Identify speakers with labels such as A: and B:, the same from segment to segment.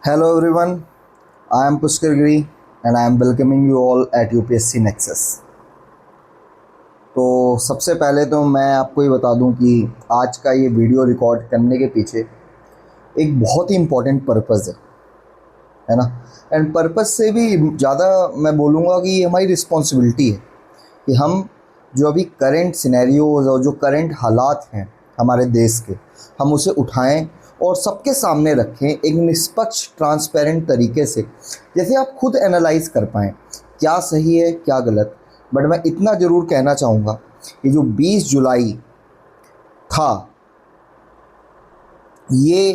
A: Hello everyone, I am Pushkar Giri and I am welcoming you all at UPSC Nexus। तो सबसे पहले तो मैं आपको ये बता दूं कि आज का ये वीडियो रिकॉर्ड करने के पीछे एक बहुत ही इम्पोर्टेंट पर्पज़ है ना। एंड पर्पज़ से भी ज़्यादा मैं बोलूँगा कि ये हमारी रिस्पॉन्सिबिलिटी है कि हम जो अभी करंट सिनेरियोज़ और जो करंट हालात हैं हमारे देश के, हम उसे उठाएं और सबके सामने रखें एक निष्पक्ष ट्रांसपेरेंट तरीके से, जैसे आप खुद एनालाइज कर पाएँ क्या सही है क्या गलत। बट मैं इतना ज़रूर कहना चाहूँगा कि जो 20 जुलाई था ये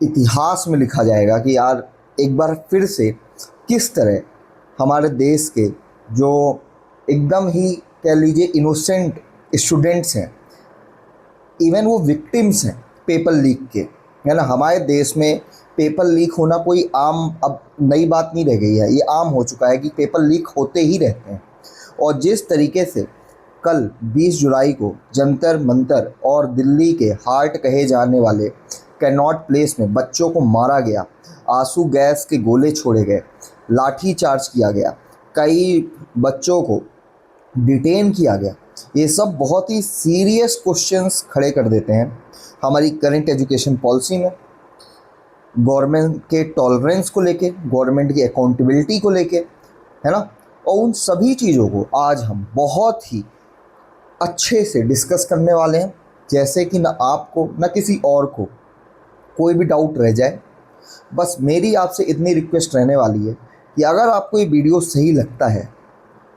A: इतिहास में लिखा जाएगा कि यार एक बार फिर से किस तरह हमारे देश के जो एकदम ही कह लीजिए इनोसेंट स्टूडेंट्स हैं, इवन वो विक्टिम्स हैं पेपर लीक के, है ना। हमारे देश में पेपर लीक होना कोई आम अब नई बात नहीं रह गई है, ये आम हो चुका है कि पेपर लीक होते ही रहते हैं। और जिस तरीके से कल 20 जुलाई को जंतर मंतर और दिल्ली के हार्ट कहे जाने वाले कैनॉट प्लेस में बच्चों को मारा गया, आंसू गैस के गोले छोड़े गए, लाठी चार्ज किया गया, कई बच्चों को डिटेन किया गया, ये सब बहुत ही सीरियस क्वेश्चंस खड़े कर देते हैं हमारी करंट एजुकेशन पॉलिसी में, गवर्नमेंट के टॉलरेंस को लेके, गवर्नमेंट की अकाउंटेबिलिटी को लेके, है ना। और उन सभी चीज़ों को आज हम बहुत ही अच्छे से डिस्कस करने वाले हैं, जैसे कि ना आपको ना किसी और को कोई भी डाउट रह जाए। बस मेरी आपसे इतनी रिक्वेस्ट रहने वाली है कि अगर आपको ये वीडियो सही लगता है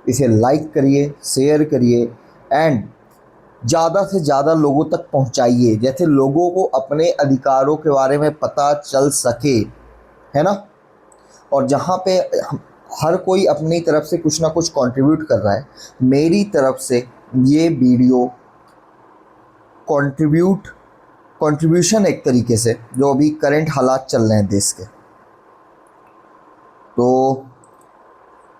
A: इसे लाइक करिए, शेयर करिए एंड ज़्यादा से ज़्यादा लोगों तक पहुंचाइए, जैसे लोगों को अपने अधिकारों के बारे में पता चल सके, है ना। और जहाँ पे हर कोई अपनी तरफ से कुछ ना कुछ कंट्रीब्यूट कर रहा है, मेरी तरफ से ये वीडियो कंट्रीब्यूशन एक तरीके से जो अभी करंट हालात चल रहे हैं देश के। तो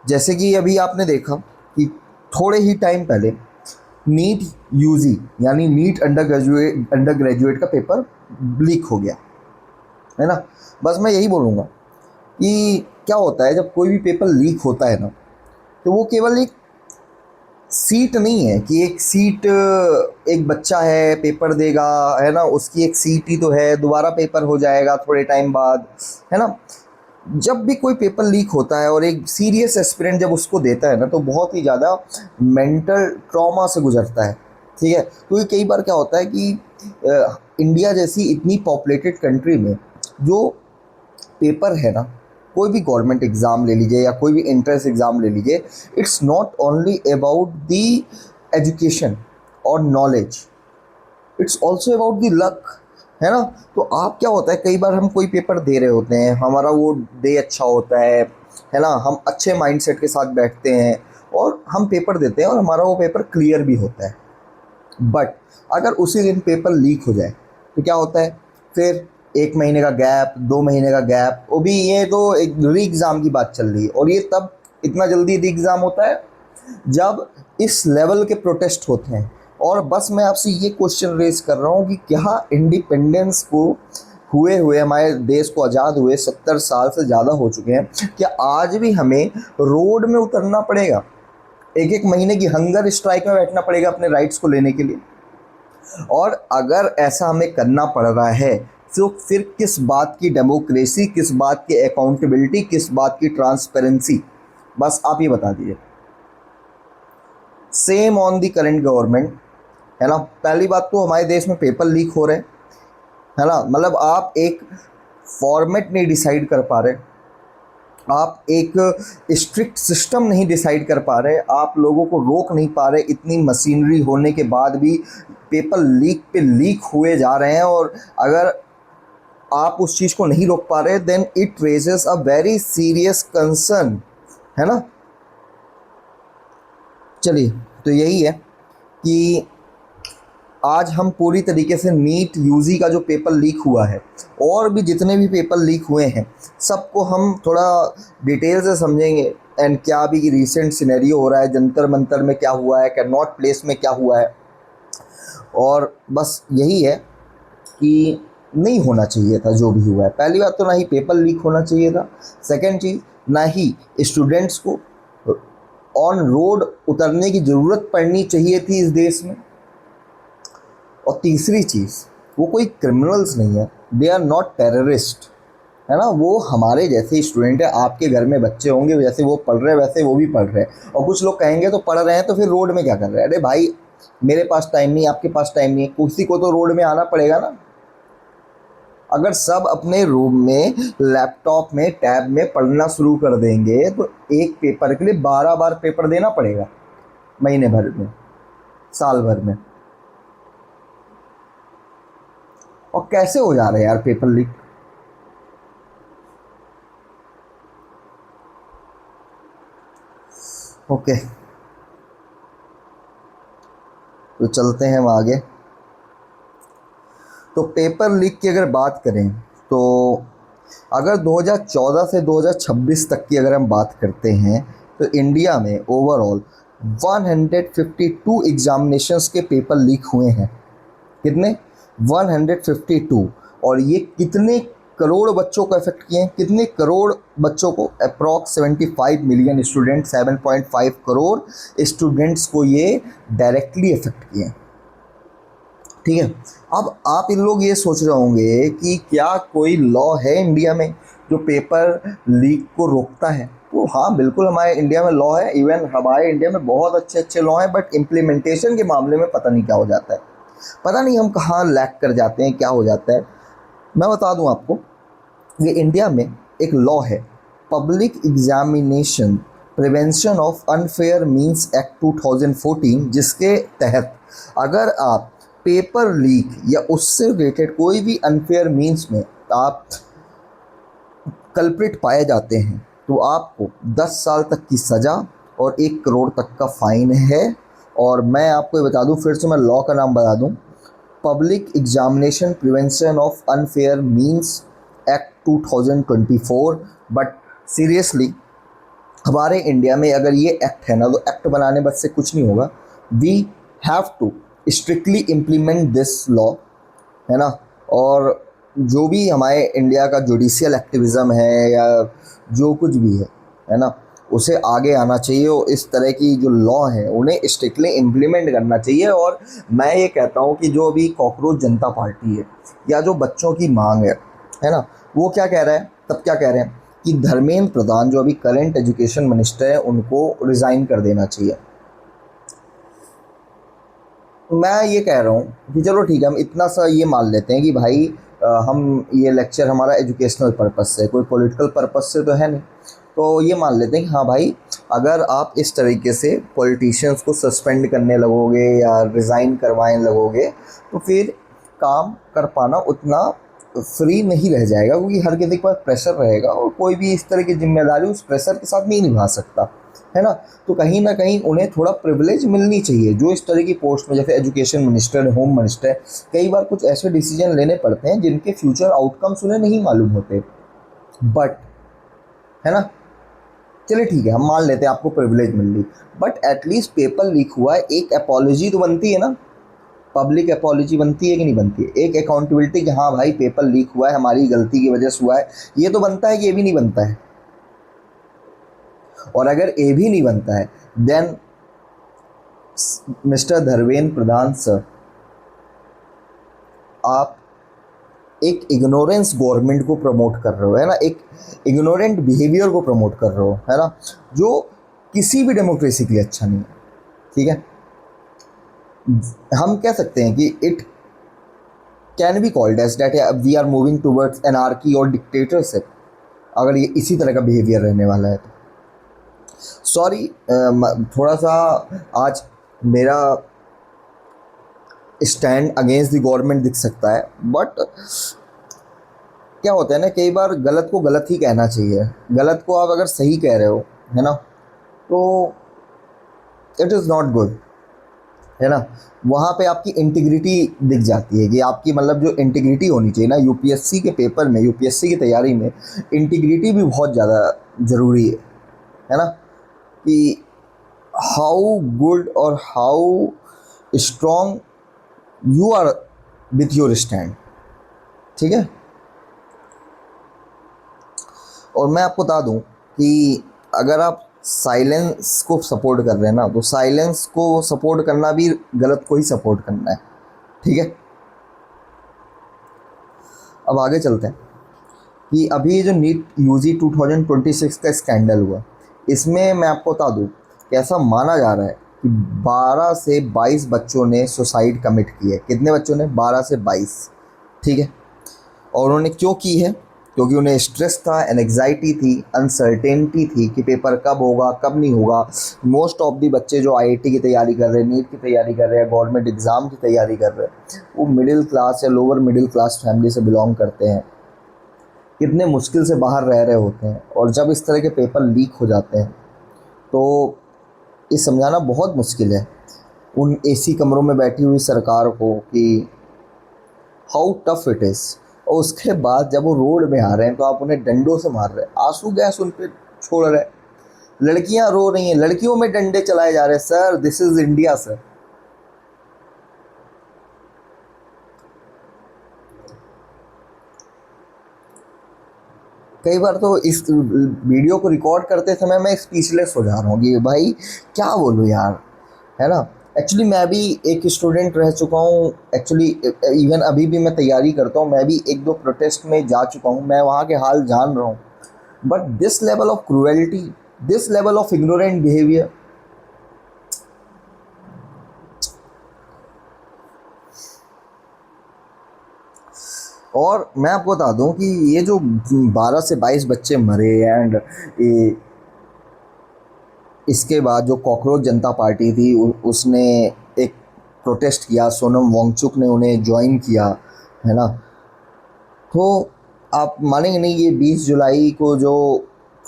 A: जैसे कि अभी आपने देखा कि थोड़े ही टाइम पहले नीट यूजी यानी नीट अंडर ग्रेजुएट का पेपर लीक हो गया, है ना। बस मैं यही बोलूँगा कि क्या होता है जब कोई भी पेपर लीक होता है ना, तो वो केवल एक सीट नहीं है कि एक सीट एक बच्चा है पेपर देगा, है ना, उसकी एक सीट ही तो है, दोबारा पेपर हो जाएगा थोड़े टाइम बाद, है ना। जब भी कोई पेपर लीक होता है और एक सीरियस एस्पिरेंट जब उसको देता है ना, तो बहुत ही ज़्यादा मेंटल ट्रॉमा से गुजरता है, ठीक है। क्योंकि कई बार क्या होता है कि इंडिया जैसी इतनी पॉपुलेटेड कंट्री में जो पेपर है ना, कोई भी गवर्नमेंट एग्ज़ाम ले लीजिए या कोई भी एंट्रेंस एग्ज़ाम ले लीजिए, it's not only about the education और knowledge, it's also about the luck, है ना। तो आप क्या होता है कई बार हम कोई पेपर दे रहे होते हैं, हमारा वो डे अच्छा होता है ना, हम अच्छे माइंडसेट के साथ बैठते हैं और हम पेपर देते हैं और हमारा वो पेपर क्लियर भी होता है। बट अगर उसी दिन पेपर लीक हो जाए तो क्या होता है, फिर 1 महीने का गैप, 2 महीने का गैप, वो भी ये तो एक री एग्ज़ाम की बात चल रही है। और ये तब इतना जल्दी री एग्ज़ाम होता है जब इस लेवल के प्रोटेस्ट होते हैं। और बस मैं आपसे ये क्वेश्चन रेज कर रहा हूँ कि क्या इंडिपेंडेंस को हुए हमारे देश को आज़ाद हुए 70 साल से ज़्यादा हो चुके हैं, क्या आज भी हमें रोड में उतरना पड़ेगा, एक महीने की हंगर स्ट्राइक में बैठना पड़ेगा अपने राइट्स को लेने के लिए? और अगर ऐसा हमें करना पड़ रहा है तो फिर किस बात की डेमोक्रेसी, किस बात की अकाउंटेबिलिटी, किस बात की ट्रांसपेरेंसी? बस आप ये बता दीजिए। Same on the current government, है ना। पहली बात तो हमारे देश में पेपर लीक हो रहे हैं, है ना, मतलब आप एक फॉर्मेट नहीं डिसाइड कर पा रहे, आप एक स्ट्रिक्ट सिस्टम नहीं डिसाइड कर पा रहे, आप लोगों को रोक नहीं पा रहे, इतनी मशीनरी होने के बाद भी पेपर लीक पे लीक हुए जा रहे हैं। और अगर आप उस चीज़ को नहीं रोक पा रहे then it raises a very serious concern, है ना। चलिए, तो यही है कि आज हम पूरी तरीके से नीट यूजी का जो पेपर लीक हुआ है और भी जितने भी पेपर लीक हुए हैं सबको हम थोड़ा डिटेल से समझेंगे। एंड क्या अभी रिसेंट सिनेरियो हो रहा है, जंतर मंतर में क्या हुआ है, कैनॉट प्लेस में क्या हुआ है। और बस यही है कि नहीं होना चाहिए था जो भी हुआ है। पहली बात तो ना ही पेपर लीक होना चाहिए था, सेकंड चीज़ ना ही स्टूडेंट्स को ऑन रोड उतरने की ज़रूरत पड़नी चाहिए थी इस देश में, और तीसरी चीज़ वो कोई क्रिमिनल्स नहीं है, दे आर नॉट टेररिस्ट, है ना। वो हमारे जैसे स्टूडेंट है, आपके घर में बच्चे होंगे, जैसे वो पढ़ रहे हैं वैसे वो भी पढ़ रहे हैं। और कुछ लोग कहेंगे तो पढ़ रहे हैं तो फिर रोड में क्या कर रहे हैं? अरे भाई, मेरे पास टाइम नहीं, आपके पास टाइम नहीं है, किसी को तो रोड में आना पड़ेगा ना। अगर सब अपने रूम में लैपटॉप में टैब में पढ़ना शुरू कर देंगे तो एक पेपर के लिए 12 बार पेपर देना पड़ेगा महीने भर में, साल भर में। और कैसे हो जा रहे हैं यार पेपर लीक? ओके, तो चलते हैं हम आगे। तो पेपर लीक की अगर बात करें तो अगर 2014 से 2026 तक की अगर हम बात करते हैं तो इंडिया में ओवरऑल 152 एग्जामिनेशंस के पेपर लीक हुए हैं। कितने? 152। और ये कितने करोड़ बच्चों को अफेक्ट किए हैं? कितने करोड़ बच्चों को? Approx 75 million student, 7.5 crore students को ये डायरेक्टली अफेक्ट किए हैं। ठीक है। अब आप इन लोग ये सोच रहे होंगे कि क्या कोई लॉ है इंडिया में जो पेपर लीक को रोकता है? तो हाँ, बिल्कुल हमारे इंडिया में लॉ है। इवन हमारे इंडिया में बहुत अच्छे अच्छे लॉ हैं, बट इम्प्लीमेंटेशन के मामले में पता नहीं क्या हो जाता है। पता नहीं हम कहाँ लैक कर जाते हैं, क्या हो जाता है। मैं बता दूं आपको, ये इंडिया में एक लॉ है, public examination prevention of unfair means act 2014, जिसके तहत अगर आप पेपर लीक या उससे रिलेटेड कोई भी अनफेयर मीन्स में आप कल्प्रिट पाए जाते हैं तो आपको 10 साल तक की सज़ा और 1 करोड़ तक का फाइन है। और मैं आपको ये बता दूं, फिर से मैं लॉ का नाम बता दूं, public examination prevention of unfair means act 2024। But seriously हमारे इंडिया में अगर ये एक्ट है ना, तो एक्ट बनाने बस से कुछ नहीं होगा। We have to strictly implement this law, है ना। और जो भी हमारे इंडिया का जुडिशियल एक्टिविज़म है या जो कुछ भी है ना, उसे आगे आना चाहिए और इस तरह की जो लॉ हैं उन्हें स्ट्रिक्टली इम्प्लीमेंट करना चाहिए। और मैं ये कहता हूँ कि जो अभी कॉकरोच जनता पार्टी है या जो बच्चों की मांग है ना, वो क्या कह रहा है, तब क्या कह रहे हैं कि धर्मेंद्र प्रधान जो अभी करंट एजुकेशन मिनिस्टर है उनको रिज़ाइन कर देना चाहिए। मैं ये कह रहा हूँ कि चलो ठीक है, हम इतना सा ये मान लेते हैं कि भाई हम ये लेक्चर हमारा एजुकेशनल पर्पस से, कोई पॉलिटिकल पर्पस से तो है नहीं। तो ये मान लेते हैं कि हाँ भाई, अगर आप इस तरीके से पॉलिटिशियंस को सस्पेंड करने लगोगे या रिज़ाइन करवाने लगोगे तो फिर काम कर पाना उतना फ्री नहीं रह जाएगा, क्योंकि हर किसी के पास प्रेशर रहेगा और कोई भी इस तरह की जिम्मेदारी उस प्रेशर के साथ नहीं निभा सकता, है ना। तो कहीं ना कहीं उन्हें थोड़ा प्रिविलेज मिलनी चाहिए जो इस तरह की पोस्ट में, जैसे एजुकेशन मिनिस्टर, होम मिनिस्टर। कई बार कुछ ऐसे डिसीजन लेने पड़ते हैं जिनके फ्यूचर आउटकम्स उन्हें नहीं मालूम होते, बट, है ना। चलिए ठीक है, हम मान लेते हैं आपको प्रिविलेज मिल रही, बट एटलीस्ट पेपर लीक हुआ है, एक अपॉलॉजी तो बनती है ना, पब्लिक अपॉलॉजी बनती है कि नहीं बनती है? एक अकाउंटेबिलिटी कि हाँ भाई पेपर लीक हुआ है, हमारी गलती की वजह से हुआ है, ये तो बनता है कि ये भी नहीं बनता है? और अगर ये भी नहीं बनता है then mister Dharmendra Pradhan sir, आप एक इग्नोरेंस गवर्नमेंट को प्रमोट कर रहे हो, है ना, एक इग्नोरेंट बिहेवियर को प्रमोट कर रहे हो, है ना, जो किसी भी डेमोक्रेसी के लिए अच्छा नहीं है। ठीक है, हम कह सकते हैं कि it can be called as that we are moving towards anarchy और डिक्टेटरशिप, अगर ये इसी तरह का बिहेवियर रहने वाला है तो। सॉरी, थोड़ा सा आज मेरा स्टैंड अगेंस्ट द गवर्नमेंट दिख सकता है, बट क्या होता है ना, कई बार गलत को गलत ही कहना चाहिए। गलत को आप अगर सही कह रहे हो, है ना, तो इट इज़ नॉट गुड, है ना। वहाँ पे आपकी इंटीग्रिटी दिख जाती है कि आपकी मतलब जो इंटीग्रिटी होनी चाहिए ना, यूपीएससी के पेपर में, यूपीएससी की तैयारी में इंटीग्रिटी भी बहुत ज़्यादा ज़रूरी है ना, कि हाउ गुड और how strong you are with your stand. ठीक है। और मैं आपको बता दूं कि अगर आप साइलेंस को सपोर्ट कर रहे हैं ना, तो साइलेंस को सपोर्ट करना भी गलत को ही सपोर्ट करना है। ठीक है, अब आगे चलते हैं कि अभी ये जो नीट यूजी 2026 का स्कैंडल हुआ, इसमें मैं आपको बता दूं कि ऐसा माना जा रहा है कि 12 से 22 बच्चों ने सुसाइड कमिट की है। कितने बच्चों ने? 12 से 22। ठीक है, और उन्होंने क्यों की है? क्योंकि उन्हें स्ट्रेस था, एनग्जाइटी थी, अनसर्टेनिटी थी कि पेपर कब होगा कब नहीं होगा। मोस्ट ऑफ दी बच्चे जो आईआईटी की तैयारी कर रहे हैं, नीट की तैयारी कर रहे हैं, गवर्नमेंट एग्ज़ाम की तैयारी कर रहे हैं, वो मिडिल क्लास या लोअर मिडिल क्लास फैमिली से बिलोंग करते हैं। कितने मुश्किल से बाहर रह रहे होते हैं, और जब इस तरह के पेपर लीक हो जाते हैं तो ये समझाना बहुत मुश्किल है उन एसी कमरों में बैठी हुई सरकार को कि हाउ टफ इट इज़। और उसके बाद जब वो रोड में आ रहे हैं तो आप उन्हें डंडों से मार रहे हैं, आंसू गैस उन पर छोड़ रहे हैं, लड़कियां रो रही हैं, लड़कियों में डंडे चलाए जा रहे हैं। Sir, this is India sir. कई बार तो इस वीडियो को रिकॉर्ड करते समय मैं स्पीचलेस हो जा रहा हूँ कि भाई क्या बोलूँ यार, है ना। एक्चुअली मैं भी एक स्टूडेंट रह चुका हूँ। एक्चुअली इवन अभी भी मैं तैयारी करता हूँ, मैं भी एक दो प्रोटेस्ट में जा चुका हूँ, मैं वहाँ के हाल जान रहा हूँ। But this level of cruelty, this level of ignorant behaviour, और मैं आपको बता दूं कि ये जो 12 से 22 बच्चे मरे, एंड ये इसके बाद जो कॉकरोच जनता पार्टी थी उसने एक प्रोटेस्ट किया, सोनम वांगचुक ने उन्हें ज्वाइन किया, है ना। तो आप मानेंगे नहीं, ये 20 जुलाई को जो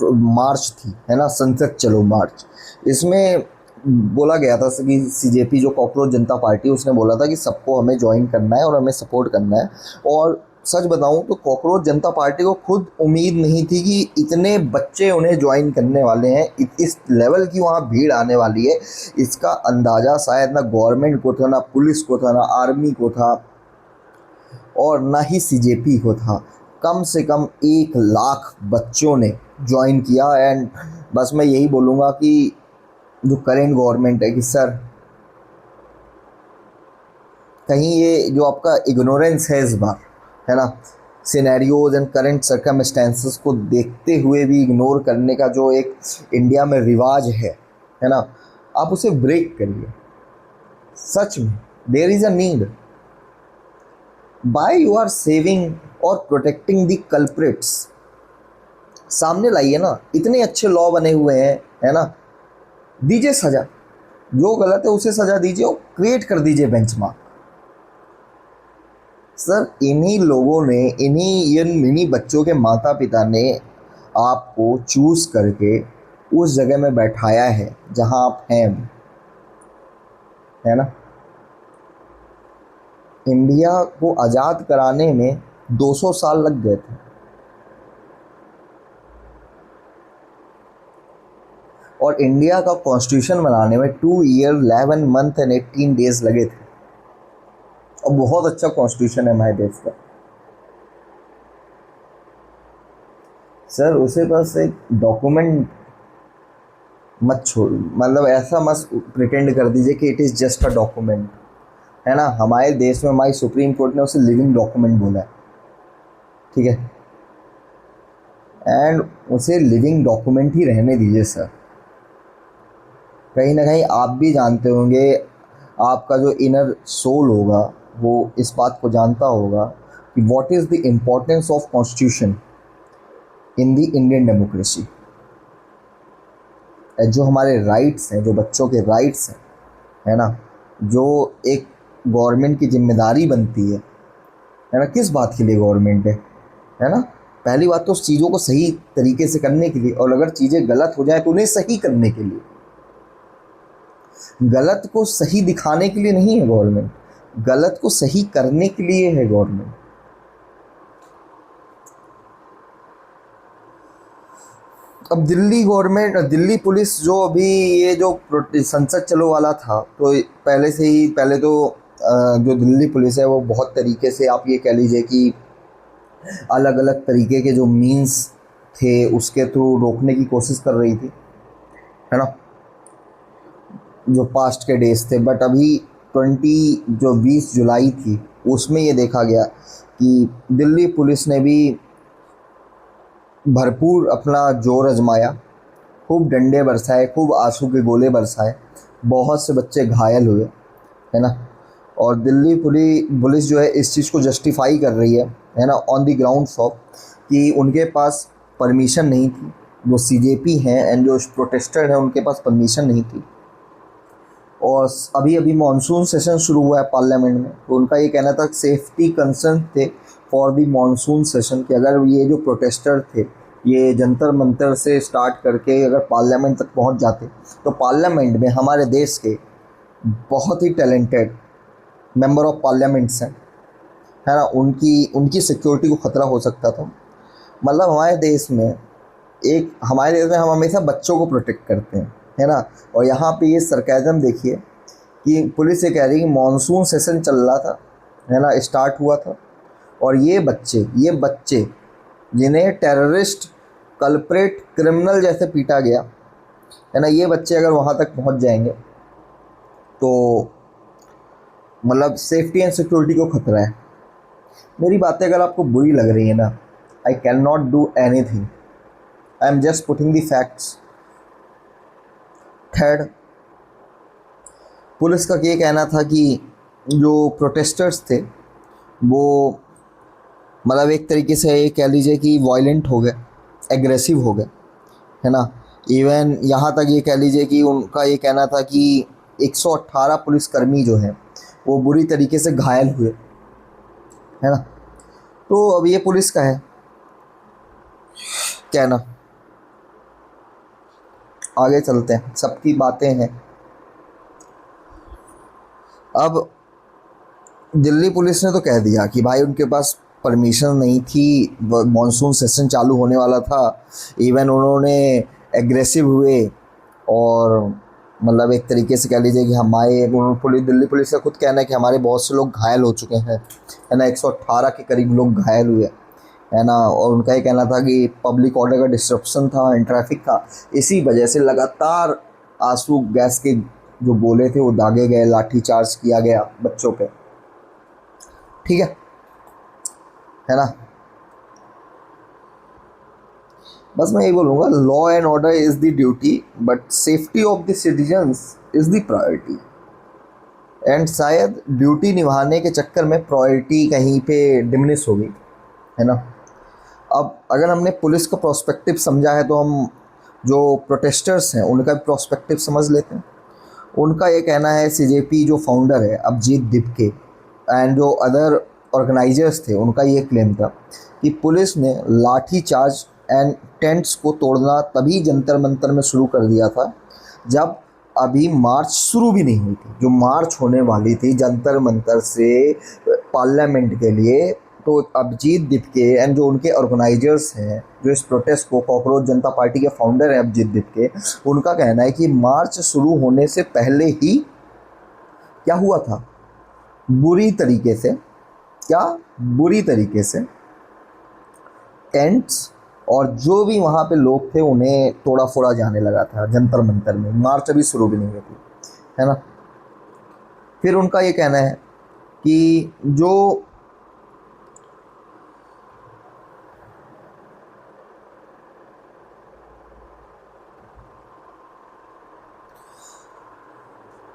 A: मार्च थी, है ना, संसद चलो मार्च, इसमें बोला गया था कि सीजेपी जो कॉकरोच जनता पार्टी, उसने बोला था कि सबको हमें ज्वाइन करना है और हमें सपोर्ट करना है। और सच बताऊं तो कॉकरोच जनता पार्टी को खुद उम्मीद नहीं थी कि इतने बच्चे उन्हें ज्वाइन करने वाले हैं, इस लेवल की वहाँ भीड़ आने वाली है। इसका अंदाज़ा शायद ना गवर्नमेंट को था, ना पुलिस को था, ना आर्मी को था, और ना ही सीजेपी को था। कम से कम 1 लाख बच्चों ने ज्वाइन किया। एंड बस मैं यही बोलूँगा कि जो करेंट गवर्नमेंट है कि सर, कहीं ये जो आपका इग्नोरेंस है इस बार, है ना, सिनेरियोज एंड करंट सर्कमस्टेंसेस को देखते हुए भी इग्नोर करने का जो एक इंडिया में रिवाज है ना, आप उसे ब्रेक करिए। सच में there is a need. By you are saving और प्रोटेक्टिंग द कल्प्रिट्स, सामने लाइए ना, इतने अच्छे लॉ बने हुए हैं, है ना, दीजिए सजा, जो गलत है उसे सजा दीजिए और क्रिएट कर दीजिए बेंचमार्क। सर, इन्हीं लोगों ने, इन्हीं बच्चों के माता पिता ने आपको चूज करके उस जगह में बैठाया है जहां आप हैं, है ना। इंडिया को आज़ाद कराने में 200 साल लग गए थे, और इंडिया का कॉन्स्टिट्यूशन बनाने में 2 ईयर 11 मंथ एंड 18 डेज लगे थे। और बहुत अच्छा कॉन्स्टिट्यूशन है हमारे देश का। सर, उसे बस एक डॉक्यूमेंट मत छोड़, मतलब ऐसा मत प्रिटेंड कर दीजिए कि it is just a document, है ना। हमारे देश में हमारी सुप्रीम कोर्ट ने उसे लिविंग डॉक्यूमेंट बोला है, ठीक है। एंड उसे लिविंग डॉक्यूमेंट ही रहने दीजिए सर। कहीं ना कहीं आप भी जानते होंगे, आपका जो इनर सोल होगा वो इस बात को जानता होगा कि what is the importance of constitution in the Indian democracy. जो हमारे राइट्स हैं, जो बच्चों के राइट्स हैं, है ना, जो एक गवर्नमेंट की जिम्मेदारी बनती है ना, किस बात के लिए गवर्नमेंट है ना। पहली बात तो उस चीज़ों को सही तरीके से करने के लिए, और अगर चीज़ें गलत हो जाए तो उन्हें सही करने के लिए। गलत को सही दिखाने के लिए नहीं है गवर्नमेंट, गलत को सही करने के लिए है गवर्नमेंट। अब दिल्ली गवर्नमेंट, दिल्ली पुलिस जो अभी ये जो संसद चलो वाला था, तो पहले से ही, पहले तो जो दिल्ली पुलिस है वो बहुत तरीके से, आप ये कह लीजिए कि अलग अलग तरीके के जो मीन्स थे उसके थ्रू रोकने की कोशिश कर रही थी, है ना, जो पास्ट के डेज थे। बट अभी 20 जुलाई थी, उसमें ये देखा गया कि दिल्ली पुलिस ने भी भरपूर अपना जोर आजमाया, खूब डंडे बरसाए, खूब आंसू के गोले बरसाए, बहुत से बच्चे घायल हुए, है ना। और दिल्ली पुलिस जो है इस चीज़ को जस्टिफाई कर रही है ना, ऑन द ग्राउंड ऑफ कि उनके पास परमिशन नहीं थी, जो सीजेपी हैं एंड जो प्रोटेस्टर हैं उनके पास परमिशन नहीं थी। और अभी अभी मानसून सेशन शुरू हुआ है पार्लियामेंट में, तो उनका ये कहना था सेफ्टी कंसर्न थे फॉर द मानसून सेशन कि अगर ये जो प्रोटेस्टर थे ये जंतर मंतर से स्टार्ट करके अगर पार्लियामेंट तक पहुंच जाते तो पार्लियामेंट में हमारे देश के बहुत ही टैलेंटेड मेंबर ऑफ पार्लियामेंट्स हैं, है ना, उनकी उनकी सिक्योरिटी को ख़तरा हो सकता था। मतलब हमारे देश में हम हमेशा बच्चों को प्रोटेक्ट करते हैं, है ना। और यहाँ पे ये सरकाज़म देखिए कि पुलिस ये कह रही है कि मानसून सेशन चल रहा था, है ना, स्टार्ट हुआ था, और ये बच्चे जिन्हें टेररिस्ट, कल्प्रेट, क्रिमिनल जैसे पीटा गया, है ना, ये बच्चे अगर वहाँ तक पहुँच जाएंगे तो मतलब सेफ्टी एंड सिक्योरिटी को खतरा है। मेरी बातें अगर आपको बुरी लग रही है ना, I can not do any thing, I am just putting the facts. Third, police का ये कहना था कि जो प्रोटेस्टर्स थे वो मतलब एक तरीके से ये कह लीजिए कि वायलेंट हो गए, एग्रेसिव हो गए, है ना। इवन यहाँ तक ये कह लीजिए कि उनका ये कहना था कि 118 पुलिसकर्मी जो हैं वो बुरी तरीके से घायल हुए, है ना। तो अब ये पुलिस का है कहना, आगे चलते हैं, सबकी बातें हैं। अब दिल्ली पुलिस ने तो कह दिया कि भाई उनके पास परमिशन नहीं थी, मॉनसून सेशन चालू होने वाला था, इवन उन्होंने एग्रेसिव हुए और मतलब एक तरीके से कह लीजिए कि दिल्ली पुलिस का खुद कहना है कि हमारे बहुत से लोग घायल हो चुके हैं, है ना, 118 के करीब लोग घायल हुए, है ना। और उनका ये कहना था कि पब्लिक ऑर्डर का डिस्ट्रप्शन था एंड ट्रैफिक था, इसी वजह से लगातार आंसू गैस के जो गोले थे वो दागे गए, लाठी चार्ज किया गया बच्चों पे, ठीक है ना। बस मैं यही बोलूँगा, law and order is the duty but safety of the citizens is the priority. And शायद ड्यूटी निभाने के चक्कर में प्रायोरिटी कहीं पे डिमिनिश हो गई, है ना। अब अगर हमने पुलिस का प्रोस्पेक्टिव समझा है तो हम जो प्रोटेस्टर्स हैं उनका प्रोस्पेक्टिव समझ लेते हैं। उनका ये कहना है, सीजेपी जो फाउंडर है अभिजीत दिपके एंड जो अदर ऑर्गेनाइजर्स थे, उनका ये क्लेम था कि पुलिस ने लाठी चार्ज एंड टेंट्स को तोड़ना तभी जंतर मंतर में शुरू कर दिया था जब अभी मार्च शुरू भी नहीं हुई थी, जो मार्च होने वाली थी जंतर मंतर से पार्लियामेंट के लिए। तो अभिजीत दिपके एंड जो उनके ऑर्गेनाइजर्स हैं, जो इस प्रोटेस्ट को, कॉकरोच जनता पार्टी के फाउंडर हैं अभिजीत दिपके, उनका कहना है कि मार्च शुरू होने से पहले ही क्या हुआ था, बुरी तरीके से टेंट्स और जो भी वहाँ पे लोग थे उन्हें तोड़ा फोड़ा जाने लगा था जंतर मंतर में, मार्च अभी शुरू भी नहीं हुई थी, है ना। फिर उनका ये कहना है कि जो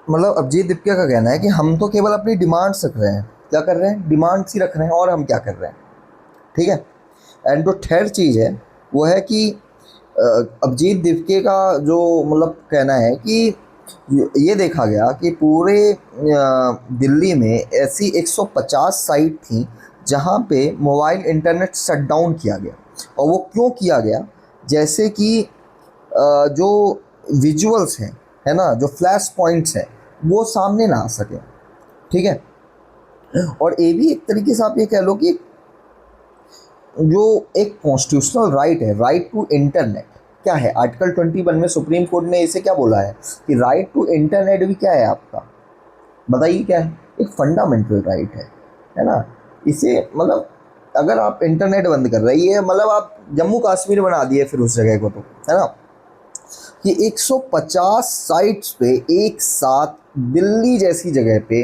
A: मतलब अभिजीत दिपके का कहना है कि हम तो केवल अपनी डिमांड्स रख रहे हैं, क्या कर रहे हैं, डिमांड्स ही रख रहे हैं, और हम क्या कर रहे हैं, ठीक है। एंड जो थर्ड चीज़ है वो है कि अभिजीत दिपके का जो मतलब कहना है कि ये देखा गया कि पूरे दिल्ली में ऐसी 150 साइट थी जहाँ पे मोबाइल इंटरनेट शट डाउन किया गया। और वो क्यों किया गया, जैसे कि जो विजुअल्स हैं, है ना, जो फ्लैश पॉइंट्स हैं वो सामने ना आ सके, ठीक है। और ये भी एक तरीके से आप ये कह लो कि जो एक कॉन्स्टिट्यूशनल राइट है, राइट टू इंटरनेट, क्या है, आर्टिकल 21 में सुप्रीम कोर्ट ने इसे क्या बोला है कि राइट टू इंटरनेट भी क्या है आपका, बताइए क्या है, एक फंडामेंटल राइट है ना। इसे मतलब अगर आप इंटरनेट बंद कर रही है, मतलब आप जम्मू कश्मीर बना दिए फिर उस जगह को, तो है ना, कि 150 साइट्स पे एक साथ दिल्ली जैसी जगह पे,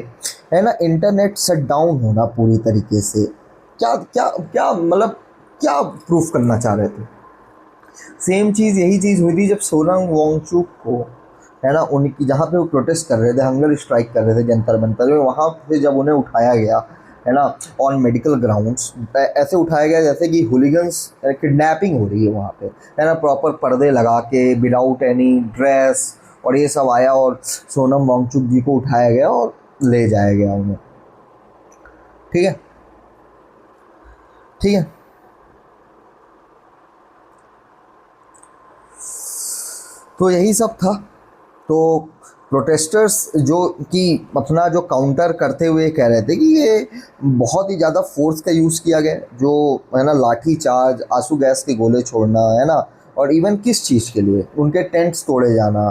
A: है ना, इंटरनेट शट डाउन होना पूरी तरीके से, क्या क्या क्या मतलब क्या प्रूफ करना चाह रहे थे। सेम चीज़ यही चीज़ हुई थी जब सोनम वांगचुक को, है ना, उनकी जहाँ पे वो प्रोटेस्ट कर रहे थे, हंगर स्ट्राइक कर रहे थे जंतर मंतर में, वहाँ से जब उन्हें उठाया गया, है ना, ऑन मेडिकल ग्राउंड्स, ऐसे उठाया गया जैसे कि हुलिगन्स किडनैपिंग हो रही है वहाँ पे, है ना, प्रॉपर पर्दे लगा के विदाउट एनी ड्रेस, और ये सब आया और सोनम वांगचुक जी को उठाया गया और ले जाया गया उन्हें। ठीक है, ठीक है। तो यही सब था। तो प्रोटेस्टर्स जो कि अपना जो काउंटर करते हुए कह रहे थे कि ये बहुत ही ज़्यादा फोर्स का यूज़ किया गया, जो है ना, लाठी चार्ज, आंसू गैस के गोले छोड़ना, है ना, और इवन किस चीज़ के लिए, उनके टेंट्स तोड़े जाना,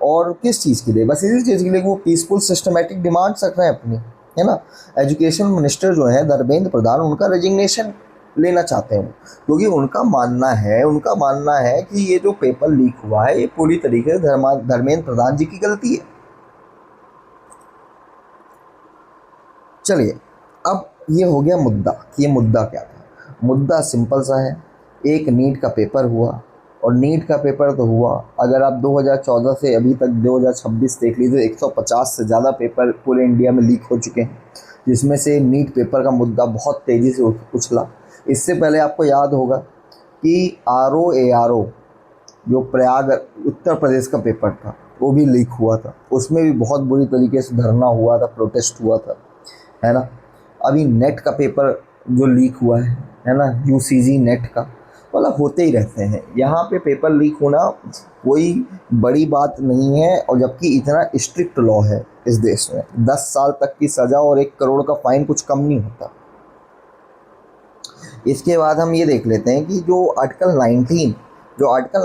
A: और किस चीज़ के लिए, बस इसी चीज़ के लिए वो पीसफुल सिस्टमेटिक डिमांड्स रख रहे हैं अपनी, है ना। एजुकेशन मिनिस्टर जो है धर्मेंद्र प्रधान, उनका रेजिग्नेशन लेना चाहते हैं, क्योंकि उनका मानना है कि ये जो पेपर लीक हुआ है ये पूरी तरीके से धर्मेंद्र प्रधान जी की गलती है। चलिए, अब ये हो गया मुद्दा कि ये मुद्दा क्या था। मुद्दा सिंपल सा है, एक नीट का पेपर हुआ, और नीट का पेपर तो हुआ, अगर आप 2014 से अभी तक 2026 देख लीजिए, 150 से ज़्यादा पेपर पूरे इंडिया में लीक हो चुके हैं, जिसमें से नीट पेपर का मुद्दा बहुत तेज़ी से उछला। इससे पहले आपको याद होगा कि RO ARO जो प्रयाग उत्तर प्रदेश का पेपर था, वो भी लीक हुआ था, उसमें भी बहुत बुरी तरीके से धरना हुआ था, प्रोटेस्ट हुआ था, है ना। अभी नेट का पेपर जो लीक हुआ है ना, UCG नेट का, मतलब होते ही रहते हैं यहाँ पे पेपर लीक होना, कोई बड़ी बात नहीं है। और जबकि इतना स्ट्रिक्ट लॉ है इस देश में, 10 साल तक की सज़ा और 1 करोड़ का फाइन कुछ कम नहीं होता। इसके बाद हम ये देख लेते हैं कि जो आर्टिकल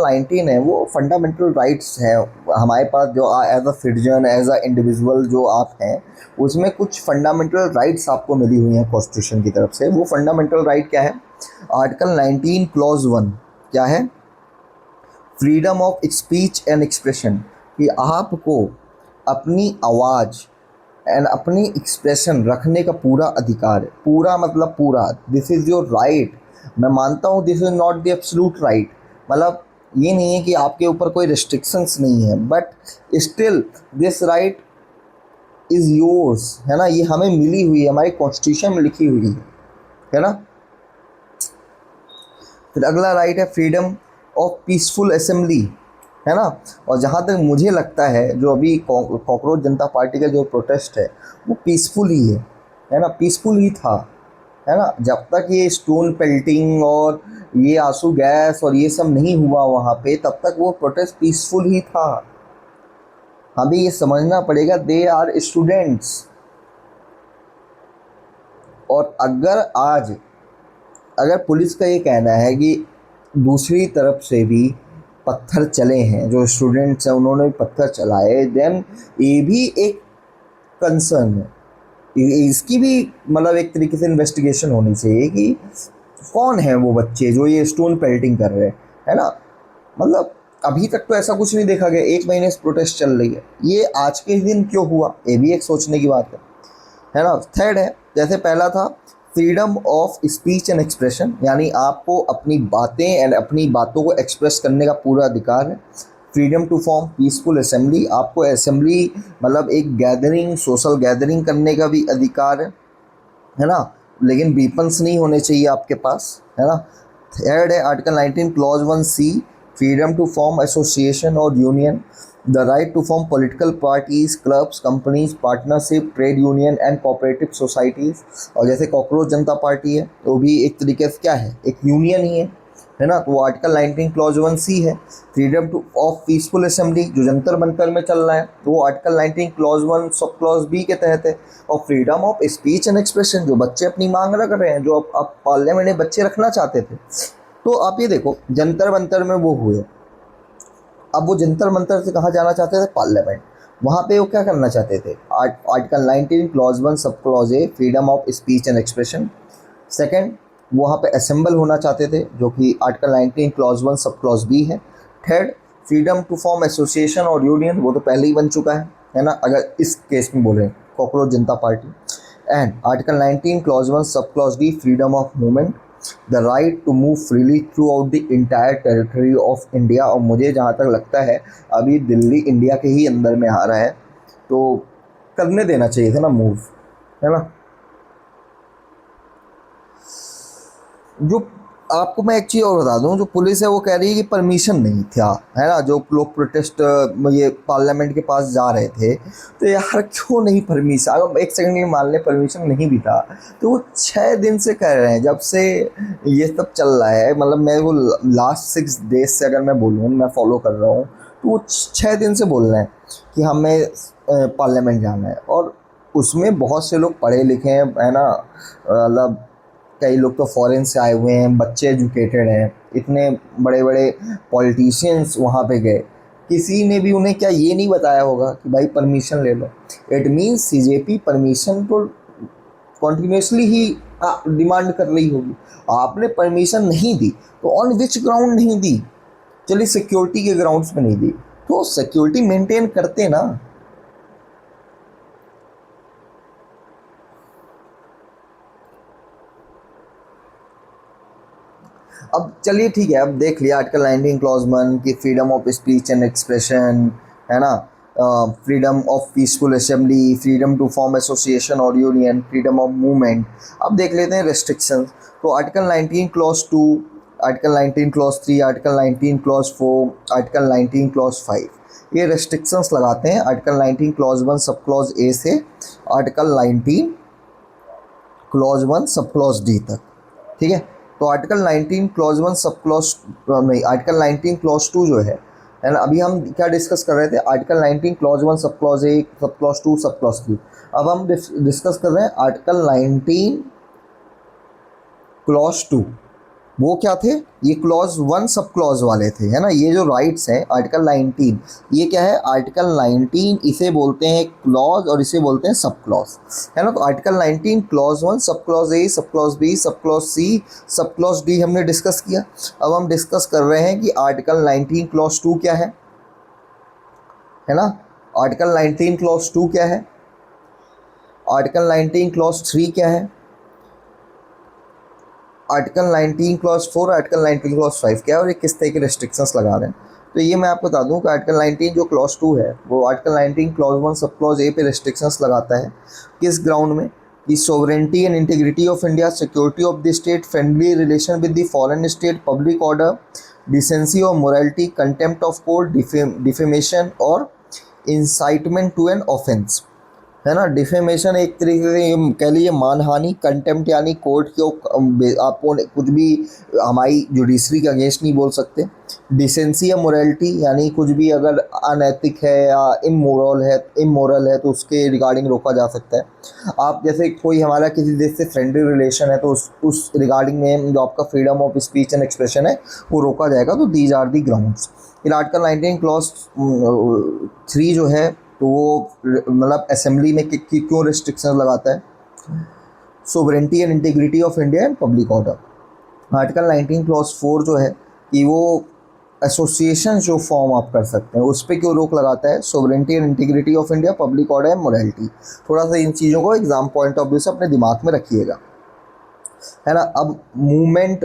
A: 19 है वो फंडामेंटल राइट्स है हमारे पास, जो as a citizen, as a individual जो आप हैं, उसमें कुछ फंडामेंटल राइट्स आपको मिली हुई हैं कॉन्स्टिट्यूशन की तरफ से। वो फंडामेंटल राइट क्या है? आर्टिकल 19 क्लॉज 1 क्या है? Freedom of speech and expression, कि आपको अपनी आवाज़ एंड अपनी एक्सप्रेशन रखने का पूरा अधिकार है। पूरा मतलब पूरा, दिस इज़ योर राइट। मैं मानता हूँ this is not the absolute right, मतलब ये नहीं है कि आपके ऊपर कोई रिस्ट्रिक्शंस नहीं है, but still this right is yours, है ना। ये हमें मिली हुई है, हमारी कॉन्स्टिट्यूशन में लिखी हुई है ना। फिर अगला राइट है फ्रीडम ऑफ पीसफुल असेंबली, है ना। और जहाँ तक मुझे लगता है, जो अभी कॉकरोच जनता पार्टी का जो प्रोटेस्ट है वो पीसफुल ही है ना, पीसफुल ही था, है ना। जब तक ये स्टोन पेल्टिंग और ये आंसू गैस और ये सब नहीं हुआ वहाँ पे, तब तक वो प्रोटेस्ट पीसफुल ही था। हमें ये समझना पड़ेगा, दे आर स्टूडेंट्स। और अगर पुलिस का ये कहना है कि दूसरी तरफ से भी पत्थर चले हैं, जो स्टूडेंट्स हैं उन्होंने भी पत्थर चलाए, देन ये भी एक कंसर्न है। इसकी भी मतलब एक तरीके से इन्वेस्टिगेशन होनी चाहिए कि कौन है वो बच्चे जो ये स्टोन पेल्टिंग कर रहे हैं, है ना। मतलब अभी तक तो ऐसा कुछ नहीं देखा गया, 1 महीने से प्रोटेस्ट चल रही है, ये आज के दिन क्यों हुआ, ये भी एक सोचने की बात है ना। थर्ड है, जैसे पहला था freedom of speech and expression, यानी आपको अपनी बातें एंड अपनी बातों को एक्सप्रेस करने का पूरा अधिकार है। Freedom to form peaceful assembly, आपको असेंबली मतलब एक गैदरिंग, सोशल गैदरिंग करने का भी अधिकार है ना, लेकिन वीपन्स नहीं होने चाहिए आपके पास, है ना। थर्ड है article 19 clause 1C, freedom to form association और union, the right to form political parties, clubs, companies, partnership, trade union and cooperative societies. और जैसे कॉकरोच जनता पार्टी है, वो भी एक तरीके से क्या है, एक यूनियन ही है ना। तो वो आर्टिकल 19 क्लॉज 1C है। Freedom two of peaceful assembly, जो जंतर मंतर में चल रहा है, तो वो article 19 clause 1 sub clause B के तहत है। और freedom of speech and expression, जो बच्चे अपनी मांग रख रहे हैं, जो अब पार्लियामेंट में बच्चे रखना चाहते थे, तो आप ये देखो जंतर मंतर में वो हुए, अब वो जंतर मंतर से कहाँ जाना चाहते थे, पार्लियामेंट। वहाँ पे वो क्या करना चाहते थे, article 19 clause 1 sub clause A, freedom of speech and expression. Second, वहाँ पे असेंबल होना चाहते थे, जो कि article 19 clause 1 sub clause B है। Third, freedom to form association और यूनियन, वो तो पहले ही बन चुका है ना, अगर इस केस में बोले cockroach Janata party. And article 19 clause 1 sub clause D, freedom of movement, the right to move freely throughout the entire territory of India. और मुझे जहाँ तक लगता है अभी दिल्ली इंडिया के ही अंदर में आ रहा है, तो करने देना चाहिए था ना मूव, है ना। जो आपको मैं एक चीज़ और बता दूं, जो पुलिस है वो कह रही है कि परमिशन नहीं था, है ना, जो लोग प्रोटेस्ट ये पार्लियामेंट के पास जा रहे थे, तो यार क्यों नहीं परमिशन, अगर एक सेकंड के लिए मान लें परमिशन नहीं भी था, तो वो 6 दिन से कह रहे हैं, जब से ये सब चल रहा है, मतलब मैं वो लास्ट 6 डेज से अगर मैं बोलूँ, मैं फॉलो कर रहा हूँ, तो वो 6 दिन से बोल रहे हैं कि हमें पार्लियामेंट जाना है। और उसमें बहुत से लोग पढ़े लिखे हैं, है ना, मतलब कई लोग तो फॉरेन से आए हुए हैं, बच्चे एजुकेटेड हैं, इतने बड़े बड़े पॉलिटिशियंस वहाँ पे गए, किसी ने भी उन्हें क्या ये नहीं बताया होगा कि भाई परमिशन ले लो। इट मीन्स सीजेपी परमिशन तो कॉन्टिन्यूसली ही डिमांड कर रही होगी। आपने परमिशन नहीं दी तो ऑन विच ग्राउंड नहीं दी, चलिए सिक्योरिटी के ग्राउंड्स पे नहीं दी, तो सिक्योरिटी मेंटेन करते ना। अब चलिए ठीक है, अब देख लिया आर्टिकल 19 क्लॉज 1 की freedom of speech and expression, है ना, freedom of peaceful assembly, freedom to form association और यूनियन, फ्रीडम ऑफ मूवमेंट। अब देख लेते हैं रेस्ट्रिक्शंस। तो article 19 clause 2, article 19 clause 3, article 19 clause 4, article 19 clause 5, ये रेस्ट्रिक्शंस लगाते हैं आर्टिकल 19 क्लॉज 1 सब क्लॉज ए से article 19 clause 1 sub clause D तक, ठीक है। तो आर्टिकल 19 क्लॉज 1 सब क्लॉज नहीं, आर्टिकल 19 क्लॉज 2 जो है ना, अभी हम क्या डिस्कस कर रहे थे, article 19 clause 1 sub clause 1 sub clause 2 sub clause 3। अब हम डिस्कस कर रहे हैं आर्टिकल 19 क्लॉज 2। वो क्या थे, ये क्लॉज 1 सब क्लॉज वाले थे, है ना, ये जो राइट्स हैं आर्टिकल 19, ये क्या है, आर्टिकल 19 इसे बोलते हैं क्लॉज और इसे बोलते हैं सब क्लॉज, है ना। तो article 19 clause 1 sub clause A, sub clause B, sub clause C, sub clause D हमने डिस्कस किया। अब हम डिस्कस कर रहे हैं कि आर्टिकल 19 क्लॉज 2 क्या है ना, आर्टिकल 19 क्लॉज 2 क्या है, आर्टिकल 19 क्लॉज 3 क्या है, आर्टिकल 19 क्लॉज 4, आर्टिकल 19 क्लॉज 5 क्या है, और ये किस तरह के रेस्ट्रिक्शंस लगा रहे हैं। तो ये मैं आपको बता दूं कि आर्टिकल 19 जो क्लॉज 2 है वो आर्टिकल 19 क्लॉज 1 सब क्लॉज ए पे रेस्ट्रिक्शंस लगाता है, किस ग्राउंड में, कि sovereignty and integrity of India, security of the state, friendly relation with the foreign state, public order, decency और morality, contempt of court, defamation और इंसाइटमेंट टू एन ऑफेंस, है ना। डिफेमेशन एक तरीके से ये कह लीजिए मानहानि, कंटेम्प्ट यानी कोर्ट को आपको कुछ भी हमारी जुडिशरी के अगेंस्ट नहीं बोल सकते, डिसेंसी या मोरालिटी यानी कुछ भी अगर अनैतिक है या इमोरल है तो उसके रिगार्डिंग रोका जा सकता है। आप जैसे कोई हमारा किसी देश से फ्रेंडली रिलेशन है तो उस रिगार्डिंग में जो आपका freedom of speech and expression है वो रोका जाएगा, तो दीज आर दी ग्राउंड्स। फिर आर्टिकल 19 क्लॉज 3 जो है, तो वो मतलब असेंबली में क्यों रिस्ट्रिक्शन लगाता है, sovereignty and integrity of India and public order. Article 19 clause 4 जो है कि वो एसोसिएशन जो फॉर्म आप कर सकते हैं उस पर क्यों रोक लगाता है, sovereignty and integrity of India, public order and morality. थोड़ा सा इन चीज़ों को एग्जाम पॉइंट ऑफ व्यू से अपने दिमाग में रखिएगा, है ना। अब मूवमेंट,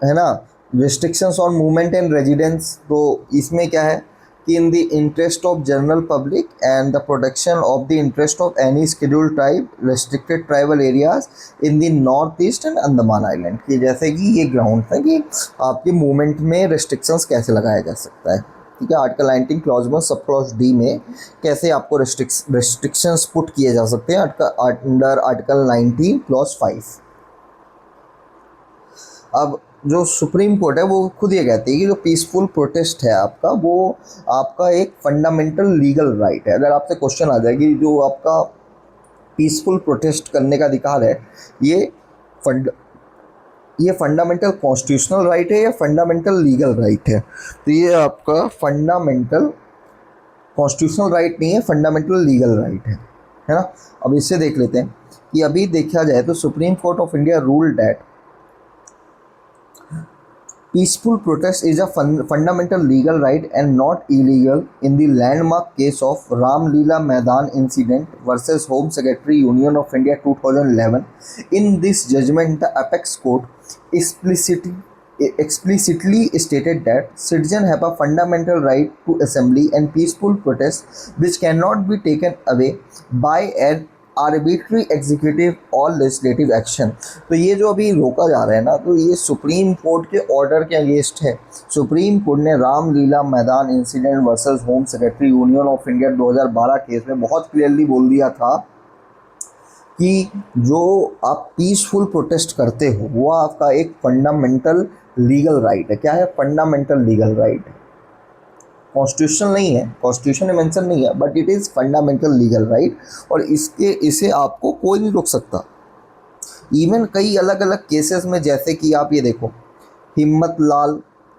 A: है ना, restrictions on movement and residence, तो इसमें क्या है कि in the interest of general public and the protection of the interest of any scheduled tribe, restricted tribal areas in the north east and Andaman island, कि जैसे कि ये ग्राउंड है कि आपके मूवमेंट में रेस्ट्रिक्शंस कैसे लगाया जा सकता है, ठीक है। Article 19 clause 1 sub clause D में कैसे आपको रेस्ट्रिक्शंस पुट किए जा सकते हैं अंडर आर्टिकल 19 क्लॉज 5। अब जो सुप्रीम कोर्ट है वो खुद ये कहती है कि जो पीसफुल प्रोटेस्ट है आपका, वो आपका एक फंडामेंटल लीगल राइट है। अगर आपसे क्वेश्चन आ जाए कि जो आपका पीसफुल प्रोटेस्ट करने का अधिकार है, ये फंडामेंटल कॉन्स्टिट्यूशनल राइट है या फंडामेंटल लीगल राइट है, तो ये आपका फंडामेंटल कॉन्स्टिट्यूशनल राइट नहीं है, फंडामेंटल लीगल राइट है ना। अब इससे देख लेते हैं कि अभी देखा जाए तो supreme court of India rule that Peaceful protest is a fundamental legal right and not illegal in the landmark case of Ram Leela Maidan incident versus Home Secretary Union of India 2011. In this judgment, the apex court explicitly explicitly stated that citizens have a fundamental right to assembly and peaceful protest which cannot be taken away by an arbitrary executive और legislative action. तो ये जो अभी रोका जा रहा है ना, तो ये सुप्रीम कोर्ट के ऑर्डर के अगेंस्ट है। सुप्रीम कोर्ट ने रामलीला मैदान incident versus home secretary union of India 2012 case में बहुत क्लियरली बोल दिया था कि जो आप पीसफुल प्रोटेस्ट करते हो वो आपका एक फंडामेंटल लीगल राइट है। क्या है? फंडामेंटल लीगल राइट है, कॉन्स्टिट्यूशन नहीं है, कॉन्स्टिट्यूशन में मेंशन नहीं है, but it is fundamental legal right और इसे आपको कोई नहीं रोक सकता। इवन कई अलग अलग केसेस में, जैसे कि आप ये देखो, हिम्मत लाल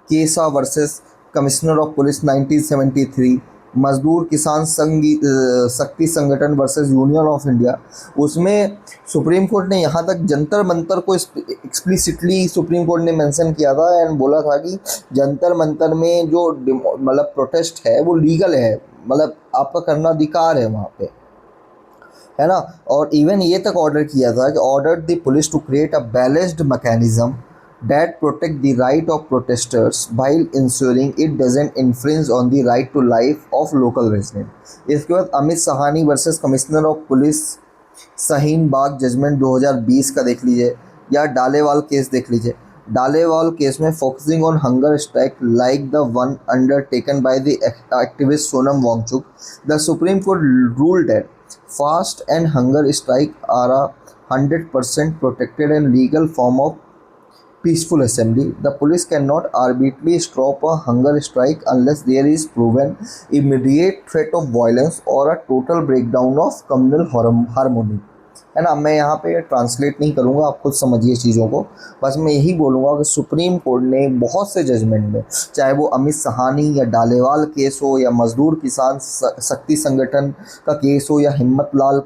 A: केसा वर्सेस कमिश्नर ऑफ पुलिस 1973, मजदूर किसान शक्ति संगठन वर्सेस यूनियन ऑफ इंडिया, उसमें सुप्रीम कोर्ट ने यहाँ तक जंतर मंतर को एक्सप्लिसिटली सुप्रीम कोर्ट ने मेंशन किया था एंड बोला था कि जंतर मंतर में जो मतलब प्रोटेस्ट है वो लीगल है, मतलब आपका करना अधिकार है वहाँ पे, है ना। और इवन ये तक ऑर्डर किया था कि order the police to create a balanced mechanism that protect the right of protesters while ensuring it doesn't infringe on the right to life of local resident। इसके बाद Amit Sahani versus commissioner of police Shaheen Bagh judgment 2020 का देख लीजिए, या Dalewal case देख लीजिए। Dalewal case में focusing on hunger strike like the one undertaken by the activist Sonam Wangchuk, the supreme court ruled that fast and hunger strike are a 100% protected and legal form of peaceful assembly। The police cannot arbitrarily stop a hunger strike unless there is proven immediate threat of violence or a total breakdown of communal harmony। है ना, मैं यहाँ पे translate नहीं करूँगा, आप खुद समझिए चीज़ों को। बस मैं यही बोलूँगा कि सुप्रीम कोर्ट ने बहुत से जजमेंट में, चाहे वो अमित सहानी या डालेवाल केस हो, या मजदूर किसान शक्ति संगठन का केस हो, या हिम्मत लाल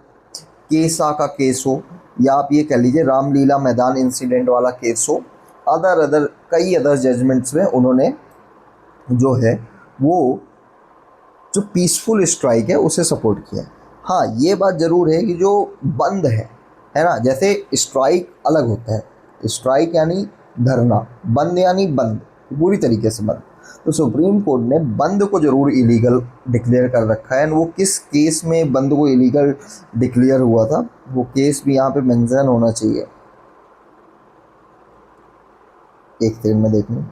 A: केसा का केस हो, या आप ये कह लीजिए रामलीला मैदान इंसिडेंट वाला केस हो, कई अदर जजमेंट्स में उन्होंने जो है वो जो पीसफुल स्ट्राइक है उसे सपोर्ट किया। हाँ, ये बात ज़रूर है कि जो बंद है ना, जैसे स्ट्राइक अलग होता है, स्ट्राइक यानी धरना, बंद यानी बंद, पूरी तरीके से बंद। तो सुप्रीम कोर्ट ने बंद को ज़रूर इलीगल डिक्लेयर कर रखा है। वो किस केस में बंद को इलीगल डिक्लेयर हुआ था, वो केस भी यहाँ पे मेंशन होना चाहिए। एक सेकंड में देख लूँ,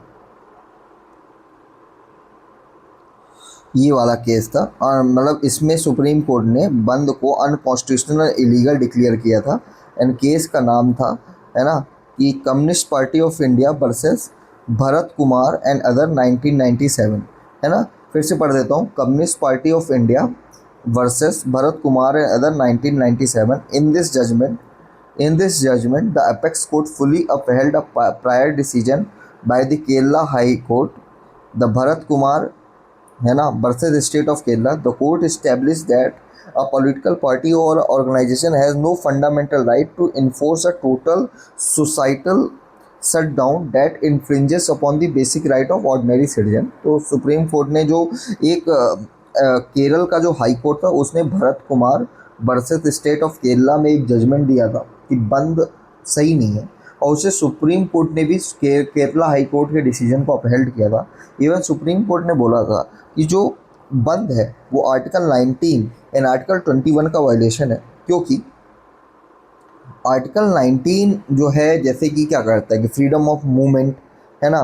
A: ये वाला केस था, और मतलब इसमें सुप्रीम कोर्ट ने बंद को अनकॉन्स्टिट्यूशनल इलीगल डिक्लेयर किया था। एंड केस का नाम था, है ना, कि communist party of India versus Bharat Kumar and other 1997, है ना। फिर से पढ़ देता हूँ, communist party of India versus Bharat Kumar and other 1997। In this judgment, the apex court fully upheld a prior decision by the Kerala High Court, the Bharat Kumar, है ना, versus State of Kerala. The court established that a political party or organization has no fundamental right to enforce a total societal shutdown that infringes upon the basic right of ordinary citizen। तो supreme court ने जो एक केरल का जो high court था, उसने Bharat Kumar versus state of Kerala में एक जजमेंट दिया था कि बंद सही नहीं है, और उसे सुप्रीम कोर्ट ने भी केरला हाई कोर्ट के डिसीजन को अपहेल्ड किया था। इवन सुप्रीम कोर्ट ने बोला था कि जो बंद है वो आर्टिकल 19 एंड आर्टिकल 21 का वायलेशन है, क्योंकि आर्टिकल 19 जो है जैसे कि क्या करता है कि फ्रीडम ऑफ मूवमेंट, है ना,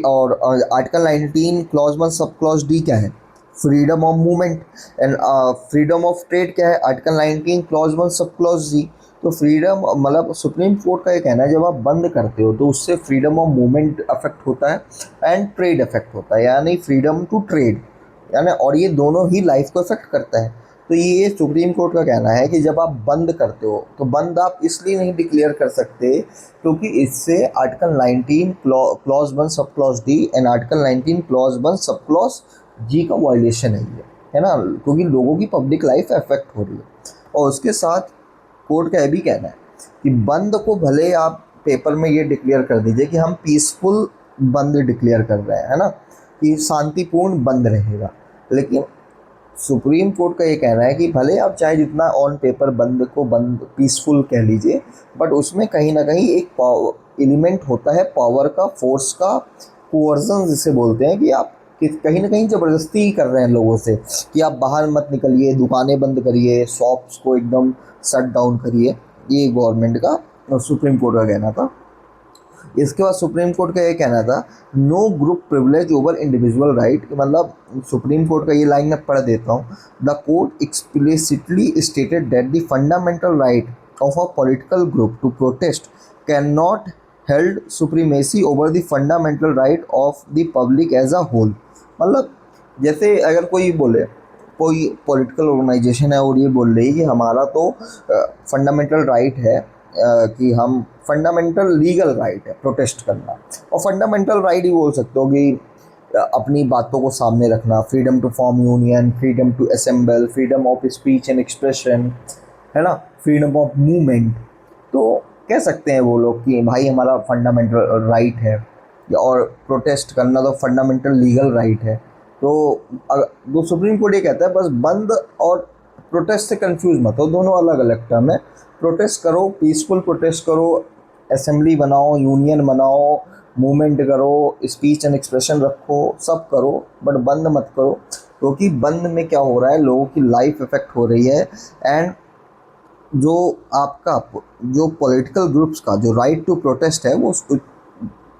A: और article 19 clause 1 sub clause D क्या है, freedom of movement. And freedom of trade क्या है, article 19 clause 1 sub clause D. तो फ्रीडम, मतलब सुप्रीम कोर्ट का ये कहना है, जब आप बंद करते हो तो उससे फ्रीडम ऑफ मूवमेंट अफेक्ट होता है एंड ट्रेड अफेक्ट होता है, यानी फ्रीडम टू ट्रेड, यानी, और ये दोनों ही लाइफ को अफेक्ट करता है। तो ये सुप्रीम कोर्ट का कहना है कि जब आप बंद करते हो तो बंद आप इसलिए नहीं डिक्लेयर कर सकते क्योंकि इससे article 19 clause 1 sub clause D and article 19 clause 1 sub clause जी का वायलेशन है ये, है ना, क्योंकि लोगों की पब्लिक लाइफ अफेक्ट हो रही है। और उसके साथ कोर्ट का यह भी कहना है कि बंद को भले आप पेपर में ये डिक्लेयर कर दीजिए कि हम पीसफुल बंद डिक्लेयर कर रहे हैं, है ना, कि शांतिपूर्ण बंद रहेगा। लेकिन सुप्रीम कोर्ट का ये कहना है कि भले आप चाहे जितना ऑन पेपर बंद को बंद पीसफुल कह लीजिए, बट उसमें कहीं ना कहीं एक पावर एलिमेंट होता है, पावर का, फोर्स का, कोअर्जन जिसे बोलते हैं, कि आप कहीं ना कहीं ज़बरदस्ती ही कर रहे हैं लोगों से कि आप बाहर मत निकलिए, दुकानें बंद करिए, शॉप्स को एकदम शट डाउन करिए। ये गवर्नमेंट का और सुप्रीम कोर्ट का कहना था। इसके बाद सुप्रीम कोर्ट का ये कहना था, no group privilege over individual right. मतलब सुप्रीम कोर्ट का ये लाइन मैं पढ़ देता हूँ। The court explicitly stated that the fundamental right of a political group to protest can not held supremacy over the fundamental right of the public as a whole. मतलब जैसे अगर कोई बोले, कोई पॉलिटिकल ऑर्गेनाइजेशन है और ये बोल रही है कि हमारा तो फंडामेंटल राइट है, कि हम फंडामेंटल लीगल राइट है प्रोटेस्ट करना, और फंडामेंटल राइट ही बोल सकते हो कि अपनी बातों को सामने रखना, freedom to form union, freedom to assemble, freedom of speech and expression, है ना, फ्रीडम ऑफ मूवमेंट। तो कह सकते हैं वो लोग कि भाई हमारा फंडामेंटल राइट है, और प्रोटेस्ट करना तो फंडामेंटल लीगल राइट है। तो सुप्रीम कोर्ट ये कहता है बस बंद और प्रोटेस्ट से कंफ्यूज मत हो, दोनों अलग अलग टर्म है। प्रोटेस्ट करो, पीसफुल प्रोटेस्ट करो, असेंबली बनाओ, यूनियन बनाओ, मूवमेंट करो, स्पीच एंड एक्सप्रेशन रखो, सब करो, बट बंद मत करो। क्योंकि बंद में क्या हो रहा है, लोगों की लाइफ इफेक्ट हो रही है। एंड जो आपका जो पॉलिटिकल ग्रुप्स का जो राइट टू प्रोटेस्ट है वो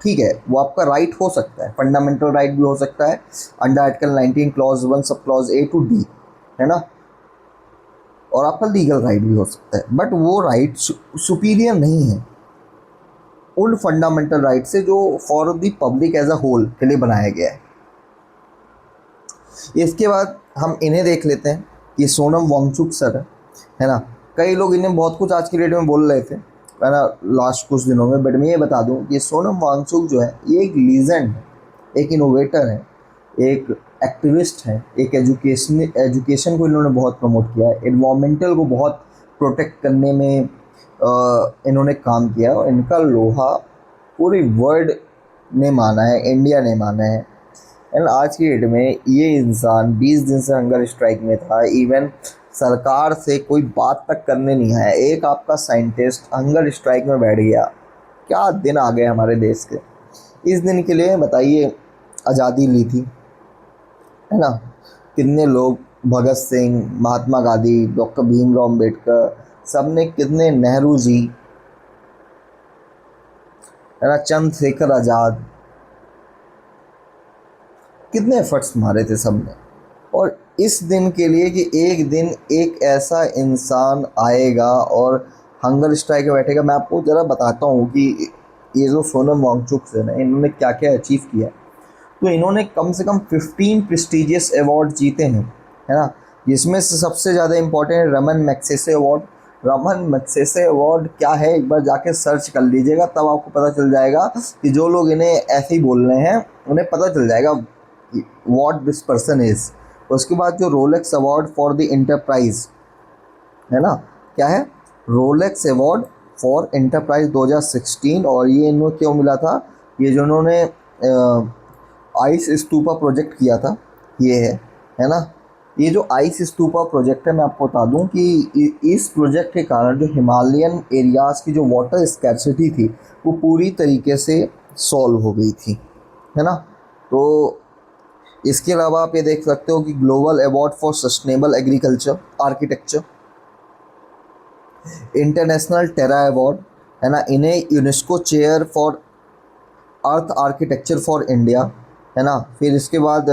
A: ठीक है, वो आपका राइट हो सकता है, फंडामेंटल राइट भी हो सकता है under article 19 clause 1 sub clause A to D, है ना, और आपका लीगल राइट भी हो सकता है, बट वो राइट सुपीरियर नहीं है उन फंडामेंटल राइट से जो for the public as a whole के लिए बनाया गया है। इसके बाद हम इन्हें देख लेते हैं कि सोनम वांगचुक सर है ना, कई लोग इन्हें बहुत कुछ आज की डेट में बोल रहे थे, है ना, लास्ट कुछ दिनों में, बट मैं ये बता दूं कि सोनम वांगचुक जो है ये एक लीजेंड है, एक इनोवेटर है, एक एक्टिविस्ट है, एक एजुकेशन को इन्होंने बहुत प्रमोट किया है, एनवायरमेंटल को बहुत प्रोटेक्ट करने में इन्होंने काम किया, और इनका लोहा पूरी वर्ल्ड ने माना है, इंडिया ने माना है। एंड आज की डेट में ये इंसान 20 दिन से हंगर स्ट्राइक में था, इवन सरकार से कोई बात तक करने नहीं आया। एक आपका साइंटिस्ट हंगर स्ट्राइक में बैठ गया। क्या दिन आ गए हमारे देश के। इस दिन के लिए बताइए आज़ादी ली थी, है ना, कितने लोग, भगत सिंह, महात्मा गांधी, डॉक्टर भीमराव अम्बेडकर, सब ने, कितने, नेहरू जी, है ना, चंद्रशेखर आज़ाद, कितने एफर्ट्स मारे थे सब ने। और इस दिन के लिए कि एक दिन एक ऐसा इंसान आएगा और हंगर स्ट्राइक में बैठेगा। मैं आपको ज़रा बताता हूँ कि ये जो सोनम वांगचुक से ना, इन्होंने क्या क्या अचीव किया। तो इन्होंने कम से कम 15 प्रेस्टिजियस अवार्ड जीते हैं, है ना, जिसमें से सबसे ज़्यादा इम्पोर्टेंट है Raman Magsaysay award. Raman Magsaysay award क्या है, एक बार जाके सर्च कर लीजिएगा, तब आपको पता चल जाएगा कि जो लोग इन्हें ऐसे ही बोल रहे हैं उन्हें पता चल जाएगा व्हाट दिस पर्सन इज़। उसके बाद जो Rolex award for the enterprise, है ना, क्या है, रोलेक्स अवार्ड फॉर इंटरप्राइज 2016। और ये इन्हों क्यों मिला था, ये जो उन्होंने आइस स्तूपा प्रोजेक्ट किया था, ये है ना, ये जो आइस स्तूपा प्रोजेक्ट है, मैं आपको बता दूं कि इस प्रोजेक्ट के कारण जो हिमालयन एरियाज़ की जो वाटर स्कैर्सिटी थी वो पूरी तरीके से सॉल्व हो गई थी, है ना। तो इसके अलावा आप ये देख सकते हो कि global award for sustainable agriculture architecture, international terra award, है ना, इन्हें UNESCO chair for earth architecture for India, है ना। फिर इसके बाद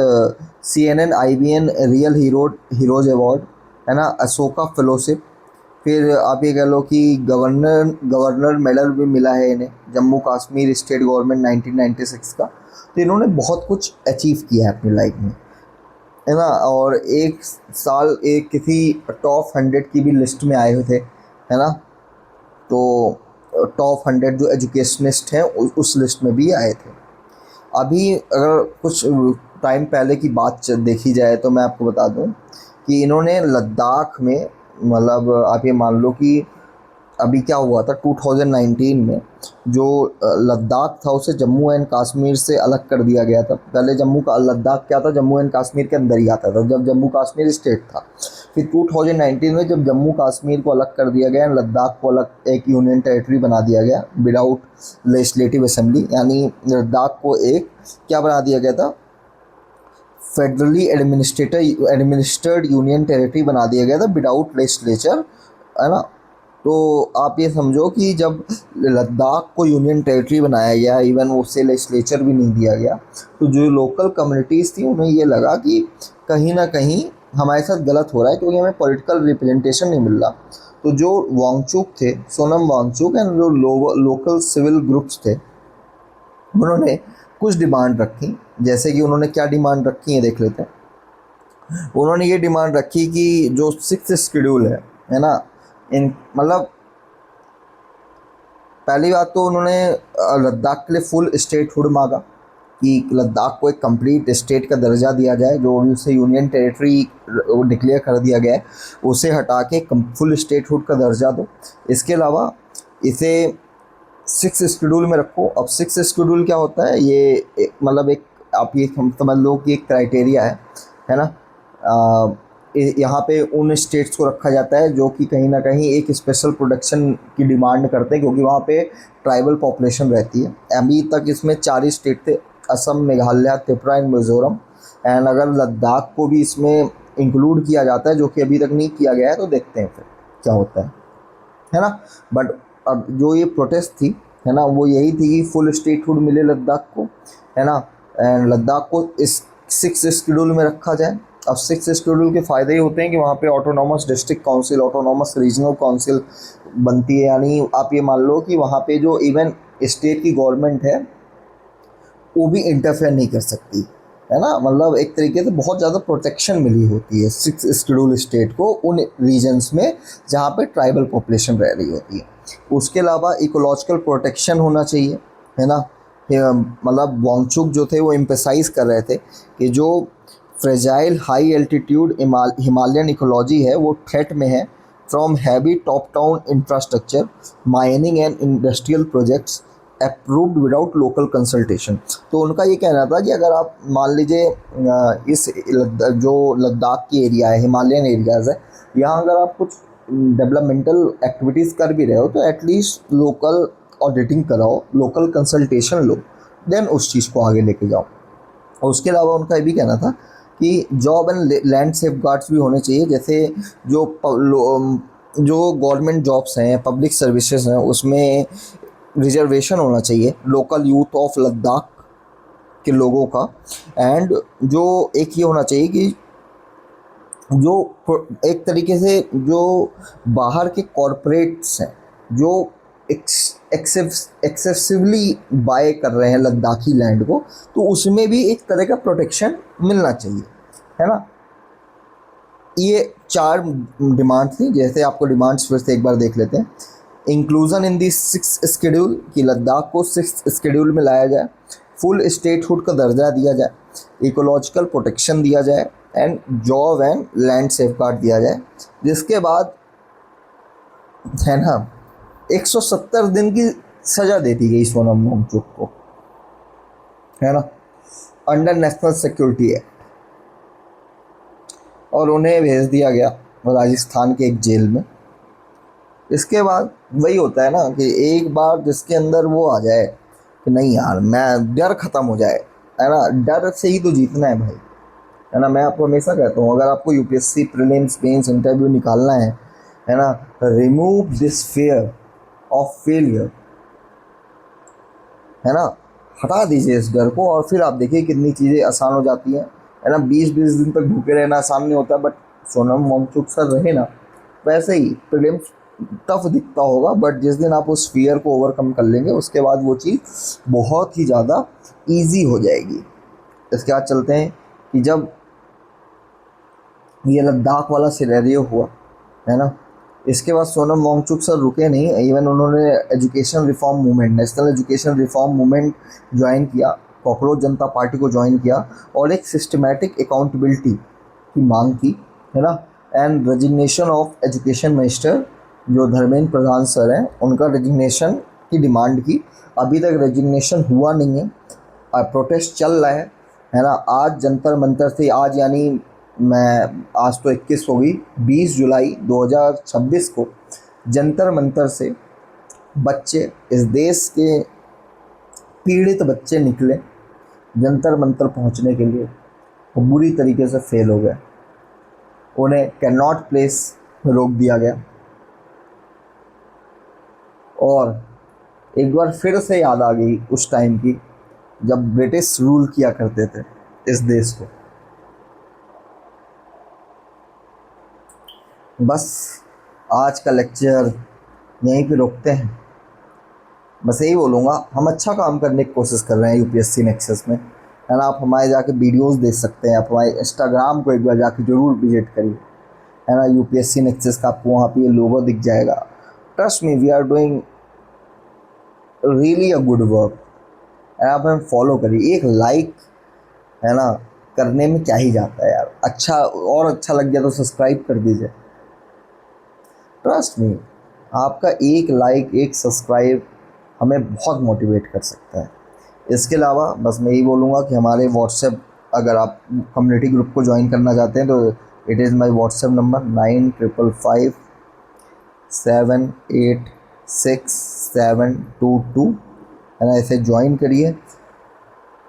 A: CNN IBN real heroes award, है ना, अशोका फेलोशिप। फिर आप ये कह लो कि गवर्नर मेडल भी मिला है इन्हें, जम्मू कश्मीर स्टेट गवर्नमेंट 1996 का। तो इन्होंने बहुत कुछ अचीव किया है अपनी लाइफ में, है ना। और एक साल एक किसी टॉप 100 की भी लिस्ट में आए हुए थे, है ना। तो टॉप 100 जो एजुकेशनिस्ट हैं उस लिस्ट में भी आए थे। अभी अगर कुछ टाइम पहले की बात देखी जाए तो मैं आपको बता दूं कि इन्होंने लद्दाख में, मतलब आप ये मान लो कि अभी क्या हुआ था 2019 में, जो लद्दाख था उसे जम्मू एंड कश्मीर से अलग कर दिया गया था। पहले जम्मू का लद्दाख क्या था, जम्मू एंड कश्मीर के अंदर ही आता था जब जम्मू कश्मीर स्टेट था। फिर 2019 में जब जम्मू कश्मीर को अलग कर दिया गया, लद्दाख को अलग एक यूनियन टेरिटरी बना दिया गया विदाउट लेजिस्लेटिव असेंबली, यानी लद्दाख को एक क्या बना दिया गया था, फेडरली एडमिनिस्ट्रेटेड यूनियन टेरिटरी बना दिया गया था विदाउट लेजिस्लेचर, है ना। तो आप ये समझो कि जब लद्दाख को यूनियन टेरिटरी बनाया गया, इवन उससे लेजिस्लेचर भी नहीं दिया गया, तो जो लोकल कम्युनिटीज़ थी उन्हें ये लगा कि कहीं ना कहीं हमारे साथ गलत हो रहा है, क्योंकि हमें पॉलिटिकल रिप्रेजेंटेशन नहीं मिल रहा। तो जो वांगचुक थे, सोनम वांगचुक एंड जो लोकल सिविल ग्रुप्स थे, उन्होंने कुछ डिमांड रखी। जैसे कि उन्होंने क्या डिमांड रखी है देख लेते हैं। उन्होंने ये डिमांड रखी कि जो 6th शेड्यूल है ना, इन मतलब पहली बात तो उन्होंने लद्दाख के लिए फुल स्टेटहुड मांगा कि लद्दाख को एक कंप्लीट स्टेट का दर्जा दिया जाए। जो उसे यूनियन टेरिटरी डिक्लेयर कर दिया गया है उसे हटा के फुल स्टेटहुड का दर्जा दो। इसके अलावा इसे 6th शेड्यूल में रखो। अब 6th शेड्यूल क्या होता है, ये मतलब एक आप ये समझ लो कि एक क्राइटेरिया है ना। यहाँ पे उन स्टेट्स को रखा जाता है जो कि कहीं ना कहीं एक स्पेशल प्रोटेक्शन की डिमांड करते हैं, क्योंकि वहाँ पे ट्राइबल पॉपुलेशन रहती है। अभी तक इसमें 4 ही स्टेट थे, असम, मेघालय, त्रिपुरा एंड मिज़ोरम। एंड अगर लद्दाख को भी इसमें इंक्लूड किया जाता है, जो कि अभी तक नहीं किया गया है, तो देखते हैं फिर क्या होता है ना। बट अब जो ये प्रोटेस्ट थी, है ना, वो यही थी कि फुल स्टेटहुड मिले लद्दाख को, है ना, एंड लद्दाख को इस 6th शेड्यूल में रखा जाए। अब 6th शेड्यूल के फ़ायदे ही होते हैं कि वहाँ पे autonomous district council, autonomous regional council बनती है। यानी आप ये मान लो कि वहाँ पे जो इवन स्टेट की गवर्नमेंट है वो भी इंटरफेयर नहीं कर सकती, है ना। मतलब एक तरीके से बहुत ज़्यादा प्रोटेक्शन मिली होती है 6th शेड्यूल स्टेट को उन रीजन्स में जहाँ पे ट्राइबल पॉपुलेशन रह रही होती है। उसके अलावा इकोलॉजिकल प्रोटेक्शन होना चाहिए, है ना। मतलब वांगचुक जो थे वो एम्फेसाइज कर रहे थे कि जो fragile high altitude Himalayan ecology है वो थ्रेट में है from heavy top down infrastructure, mining and industrial projects approved without local consultation. तो उनका ये कहना था कि अगर आप मान लीजिए इस जो लद्दाख की एरिया है, हिमालयन एरियाज़ है, यहाँ अगर आप कुछ डेवलपमेंटल एक्टिविटीज़ कर भी रहे हो तो एटलीस्ट लोकल ऑडिटिंग कराओ, लोकल कंसल्टेशन लो, देन उस चीज़ को आगे लेके जाओ। और उसके अलावा उनका ये भी कहना था कि job and land safe guards भी होने चाहिए। जैसे जो गवर्नमेंट जॉब्स हैं, पब्लिक सर्विसेज हैं, उसमें रिजर्वेशन होना चाहिए लोकल यूथ ऑफ लद्दाख के लोगों का। एंड जो एक ये होना चाहिए कि जो एक तरीके से जो बाहर के कॉरपोरेट्स हैं जो एक्सेसिवली बाय कर रहे हैं लद्दाखी लैंड को, तो उसमें भी एक तरह का प्रोटेक्शन मिलना चाहिए, है ना। ये 4 डिमांड थी। जैसे आपको डिमांड्स फिर से एक बार देख लेते हैं। Inclusion in the 6th schedule कि लद्दाख को 6th शेड्यूल में लाया जाए, फुल स्टेटहुड का दर्जा दिया जाए, इकोलॉजिकल प्रोटेक्शन दिया जाए, and job and land safeguard दिया जाए। जिसके बाद, है ना, 170 दिन की सज़ा दे दी गई सोनम वांगचुक को, है ना, अंडर नेशनल सिक्योरिटी एक्ट, और उन्हें भेज दिया गया राजस्थान के एक जेल में। इसके बाद वही होता है ना कि एक बार जिसके अंदर वो आ जाए कि नहीं यार, मैं डर ख़त्म हो जाए, है ना, डर से ही तो जीतना है भाई, है ना। मैं आपको हमेशा कहता हूँ, अगर आपको यूपीएससी प्रीलिम्स मेंस इंटरव्यू निकालना है ना, remove this fear of failure, है ना, हटा दीजिए इस डर को, और फिर आप देखिए कितनी चीज़ें आसान हो जाती हैं, है ना। 20-20 दिन तक भूखे रहना आसान नहीं होता, बट सोनम वांगचुक सर रहे ना, वैसे ही प्रीलिम्स टफ दिखता होगा, बट जिस दिन आप उस फियर को ओवरकम कर लेंगे उसके बाद वो चीज़ बहुत ही ज़्यादा ईजी हो जाएगी। इसके बाद चलते हैं कि जब ये लद्दाख वाला सिनेरियो हुआ, है ना, इसके बाद सोनम वांगचुक सर रुके नहीं। इवन उन्होंने education reform movement, national education reform movement join किया, कॉकरोच जनता पार्टी को ज्वाइन किया, और एक सिस्टमैटिक अकाउंटेबिलिटी की मांग की, है ना। And resignation of education minister जो धर्मेंद्र प्रधान सर हैं उनका रेजिग्नेशन की डिमांड की। अभी तक रेजिग्नेशन हुआ नहीं है, प्रोटेस्ट चल रहा है ना। आज जंतर मंतर से, आज यानी आज तो 21 होगी, 20 जुलाई 2026 को जंतर मंतर से बच्चे, इस देश के पीड़ित बच्चे निकले जंतर मंतर पहुंचने के लिए, वो बुरी तरीके से फेल हो गए। उन्हें कैन नॉट प्लेस में रोक दिया गया और एक बार फिर से याद आ गई उस टाइम की जब ब्रिटिश रूल किया करते थे इस देश को। बस आज का लेक्चर यहीं पे रोकते हैं। बस यही बोलूँगा, हम अच्छा काम करने की कोशिश कर रहे हैं यूपीएससी नेक्सस में, है ना। आप हमारे जाके वीडियोस देख सकते हैं, आप हमारे इंस्टाग्राम को एक बार जाके ज़रूर विजिट करिए, है ना। यूपीएससी नेक्सस का आपको वहाँ पे ये लोगो दिख जाएगा। Trust me, we are doing really a good work. आप हमें फॉलो करिए, एक लाइक, है ना, करने में क्या ही जाता है यार। अच्छा और अच्छा लग गया तो सब्सक्राइब कर दीजिए। ट्रस्ट मी, आपका एक लाइक, एक सब्सक्राइब हमें बहुत मोटिवेट कर सकता है। इसके अलावा बस मैं यही बोलूँगा कि हमारे व्हाट्सएप, अगर आप कम्युनिटी ग्रुप को ज्वाइन करना चाहते हैं तो it is my WhatsApp number 9555786722, है ना। इसे ज्वाइन करिए।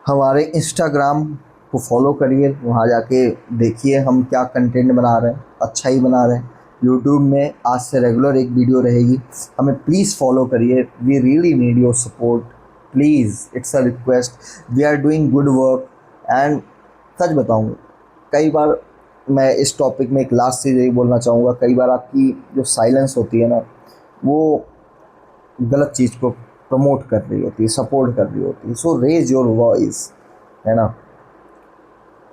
A: हमारे इंस्टाग्राम को फॉलो करिए, वहाँ जाके देखिए हम क्या कंटेंट बना रहे हैं, अच्छा ही बना रहे हैं। यूट्यूब में आज से रेगुलर एक वीडियो रहेगी, हमें प्लीज़ फॉलो करिए। We really need your support, please, it's a request. We are doing good work. And सच बताऊँगा, कई बार मैं इस टॉपिक में एक लास्ट चीज़ यही बोलना चाहूँगा, कई बार आपकी जो साइलेंस होती है ना, वो गलत चीज़ को प्रमोट कर रही होती है, सपोर्ट कर रही होती है। सो रेज योर वॉइस, है ना।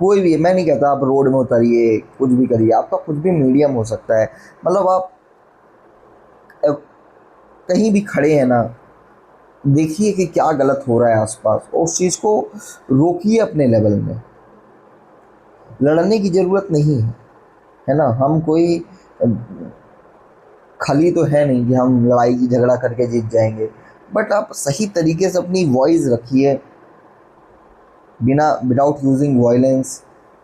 A: कोई भी, मैं नहीं कहता आप रोड में उतरिए, कुछ भी करिए, आपका कुछ भी मीडियम हो सकता है। मतलब आप कहीं भी खड़े हैं ना, देखिए कि क्या गलत हो रहा है आसपास और उस चीज़ को रोकिए अपने लेवल में। लड़ने की ज़रूरत नहीं है ना। हम कोई खली तो है नहीं कि हम लड़ाई की झगड़ा करके जीत जाएंगे, बट आप सही तरीके से अपनी वॉइस रखिए, without using violence,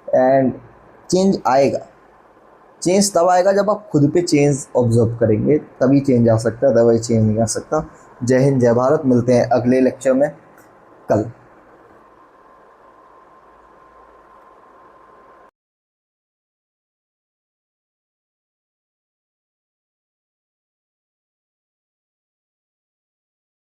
A: and change आएगा। चेंज तब आएगा जब आप खुद पे चेंज ऑब्जर्व करेंगे, तभी चेंज आ सकता है, अदरवाइज चेंज नहीं आ सकता। जय हिंद, जय भारत। मिलते हैं अगले लेक्चर में कल।